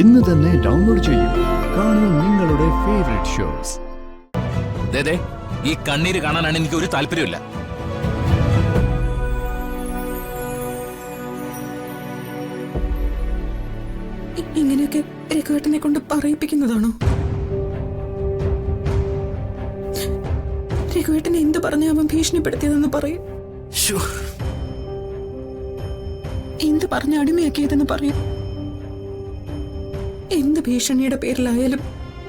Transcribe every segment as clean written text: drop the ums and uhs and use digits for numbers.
ഇന്ന് തന്നെ ഡൗൺലോഡ് ചെയ്യൂ. കാണൂ നിങ്ങളുടെ ഫേവറേറ്റ് ഷോസ്. ഈ കണ്ണീര് കാണാനാണ് എനിക്ക് ഒരു താല്പര്യമില്ല. ഇങ്ങനെയൊക്കെ രഘുവേട്ടനെ കൊണ്ട് പറയിപ്പിക്കുന്നതാണോ? രഘുവേട്ടനെ എന്ത് പറഞ്ഞ അവൻ ഭീഷണിപ്പെടുത്തിയതെന്ന് പറയും. എന്ത് പറഞ്ഞ അടിമയാക്കിയതെന്ന് പറയും. എന്ത് ഭീഷണിയുടെ പേരിലായാലും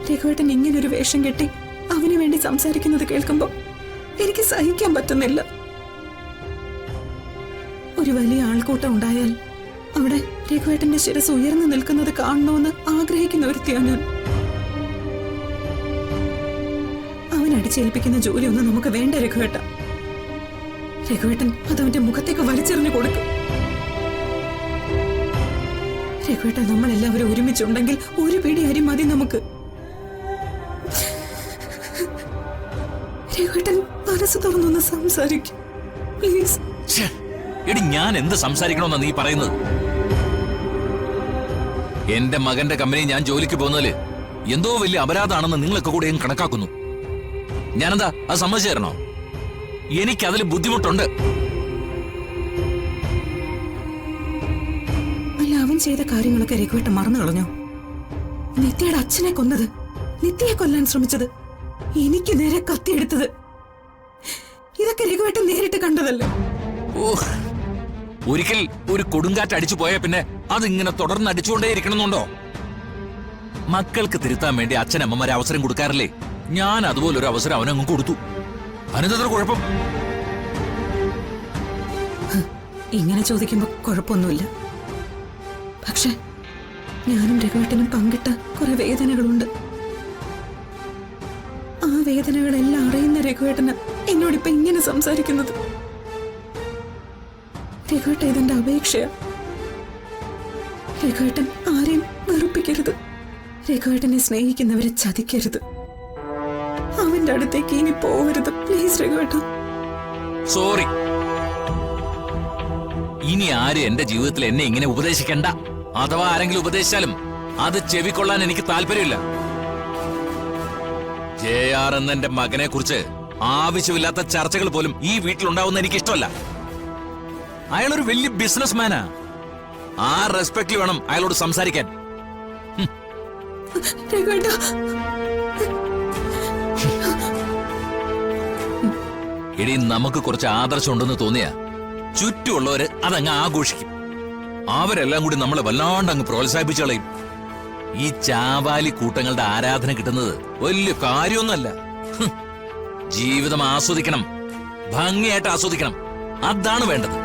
രഘുവേട്ടൻ ഇങ്ങനൊരു വേഷം കെട്ടി അവന് വേണ്ടി സംസാരിക്കുന്നത് കേൾക്കുമ്പോ എനിക്ക് സഹിക്കാൻ പറ്റുന്നില്ല. ഒരു വലിയ ആൾക്കൂട്ടം ഉണ്ടായാൽ അവിടെ രഘുവേട്ടന്റെ ശിരസ് ഉയർന്നു നിൽക്കുന്നത് കാണണമെന്ന് ആഗ്രഹിക്കുന്ന ഒരുത്തിയാണ് ഞാൻ. അവൻ അടിച്ചേൽപ്പിക്കുന്ന ജോലിയൊന്നും നമുക്ക് വേണ്ട രഘുവേട്ട. രഘുവേട്ടൻ അതവന്റെ മുഖത്തേക്ക് വലിച്ചെറിഞ്ഞു കൊടുക്കും. രഘുവേട്ട, നമ്മളെല്ലാവരും ഒരുമിച്ചുണ്ടെങ്കിൽ ഒരു പിടി അരി മതി നമുക്ക്. രഘുവേട്ടൻ മനസ്സ് തുറന്നൊന്ന് സംസാരിക്കും പ്ലീസ്. എടി, ഞാൻ എന്ത് സംസാരിക്കണമെന്നാ നീ പറയുന്നത്? എന്റെ മകന്റെ കമ്പനി ഞാൻ ജോലിക്ക് പോകുന്നതില് എന്തോ വലിയ അപരാധമാണെന്ന് നിങ്ങളൊക്കെ കൂടെ കണക്കാക്കുന്നു. ഞാനെന്താ അത് സമ്മതിച്ചു തരണോ? എനിക്കതിൽ ബുദ്ധിമുട്ടുണ്ട്. അല്ല, അവൻ ചെയ്ത കാര്യങ്ങളൊക്കെ രഘുവേട്ടൻ മറന്നു കളഞ്ഞോ? നിത്യയുടെ അച്ഛനെ കൊന്നത്, നിത്യയെ കൊല്ലാൻ ശ്രമിച്ചത്, എനിക്ക് നേരെ കത്തിയെടുത്തത്, ഇതൊക്കെ രഘുവേട്ടൻ നേരിട്ട് കണ്ടതല്ലേ? ഒരിക്കൽ ഒരു കൊടുങ്കാറ്റ് അടിച്ചു പോയാൽ പിന്നെ അതിങ്ങനെ തുടർന്ന് അടിച്ചുകൊണ്ടേയിരിക്കണമെന്നുണ്ടോ? മക്കൾക്ക് തിരുത്താൻ വേണ്ടി അച്ഛനമ്മമാരെ അവസരം കൊടുക്കാറില്ലേ? ഞാൻ അതുപോലൊരു അവസരം അവനങ്ങ് കൊടുത്തു. അതിനെന്തൊരു കുഴപ്പം? ഇങ്ങനെ ചോദിക്കുമ്പോ കുഴപ്പമൊന്നുമില്ല. പക്ഷെ ഞാനും രഘുവേട്ടനും പങ്കിട്ട കുറെ വേദനകളുണ്ട്. ആ വേദനകളെല്ലാം അറിയുന്ന രഘുവേട്ടന് എന്നോടിപ്പോ ഇങ്ങനെ സംസാരിക്കുന്നത്. രഘുവേട്ടൻ ഇതെന്റെ അപേക്ഷയാ. രഘുവേട്ടൻ ആരെയും വെറുപ്പിക്കരുത്. രഘുവേട്ടനെ സ്നേഹിക്കുന്നവരെ ചതിക്കരുത്. അവന്റെ അടുത്തേക്ക് ഇനി പോവരുത് പ്ലീസ് രഘുവേട്ട. സോറി. ഇനി ആരും എന്റെ ജീവിതത്തിൽ എന്നെ ഇങ്ങനെ ഉപദേശിക്കണ്ട. അഥവാ ആരെങ്കിലും ഉപദേശിച്ചാലും അത് ചെവിക്കൊള്ളാൻ എനിക്ക് താല്പര്യമില്ല. JR എന്നെ മകനെ കുറിച്ച് ആവശ്യമില്ലാത്ത ചർച്ചകൾ പോലും ഈ വീട്ടിലുണ്ടാവുന്ന എനിക്ക് ഇഷ്ടമല്ല. അയാളൊരു വലിയ ബിസിനസ് മാനാ. ആ റെസ്പെക്റ്റിൽ വേണം അയാളോട് സംസാരിക്കാൻ. എടി, നമുക്ക് കുറച്ച് ആദർശം ഉണ്ടെന്ന് തോന്നിയ ചുറ്റുമുള്ളവര് അതങ്ങ് ആഘോഷിക്കും. അവരെല്ലാം കൂടി നമ്മളെ വല്ലാണ്ട് അങ്ങ് പ്രോത്സാഹിപ്പിച്ചു കളയും. ഈ ചാവാലി കൂട്ടങ്ങളുടെ ആരാധന കിട്ടുന്നത് വലിയ കാര്യമൊന്നുമല്ല. ജീവിതം ആസ്വദിക്കണം, ഭംഗിയായിട്ട് ആസ്വദിക്കണം. അതാണ് വേണ്ടത്.